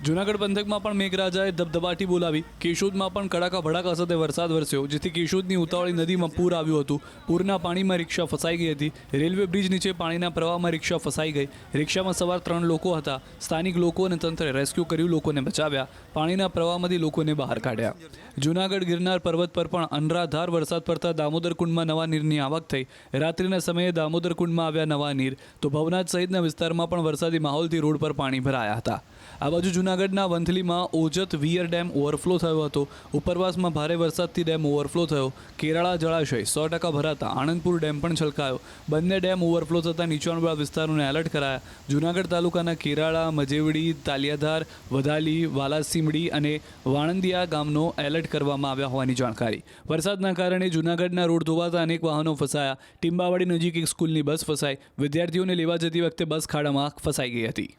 જૂનાગઢ પંથકમાં પણ મેઘરાજાએ ધબધબાટી બોલાવી। કેશોદમાં પણ કડાકા ભડાકા સાથે વરસાદ વરસ્યો, જેથી કેશોદની ઉતાવળી નદીમાં પૂર આવ્યું હતું। પૂરના પાણીમાં રિક્ષા ફસાઈ ગઈ હતી। રેલવે બ્રિજ નીચે પાણીના પ્રવાહમાં રિક્ષા ફસાઈ ગઈ। રિક્ષામાં સવાર 3 લોકો હતા। સ્થાનિક લોકો અને તંત્રે રેસ્ક્યુ કર્યું, લોકોને બચાવ્યા। પાણીના પ્રવાહમાંથી લોકોને બહાર કાઢ્યા। જૂનાગઢ ગિરનાર પર્વત પર પણ અનરાધાર વરસાદ પડતા દામોદર કુંડમાં નવા નીરની આવક થઈ। રાત્રિના સમયે દામોદર કુંડમાં આવ્યા નવા નીર, તો ભવનાથ સહિતના વિસ્તારમાં પણ વરસાદી માહોલથી રોડ પર પાણી ભરાયા હતા। આ બાજુ જૂનાગઢના વંથલીમાં ઓજત વિયર ડેમ ઓવરફ્લો થયો હતો। ઉપરવાસમાં ભારે વરસાદથી ડેમ ઓવરફ્લો થયો। કેરાળા જળાશય 100% ભરાતા આણંદપુર ડેમ પણ છલકાયો। બંને ડેમ ઓવરફ્લો થતાં નીચાણવાળા વિસ્તારોને એલર્ટ કરાયા। જૂનાગઢ તાલુકાના કેરાળા, મજેવડી, તાલિયાધાર, વધાલી, વાલાસીમડી અને વાણંદિયા ગામનો એલર્ટ કરવામાં આવ્યા હોવાની જાણકારી। વરસાદના કારણે જૂનાગઢના રોડ ધોવાતા અનેક વાહનો ફસાયા। ટીંબાવાડી નજીક એક સ્કૂલની બસ ફસાઈ। વિદ્યાર્થીઓને લેવા જતી વખતે બસ ખાડામાં ફસાઈ ગઈ હતી।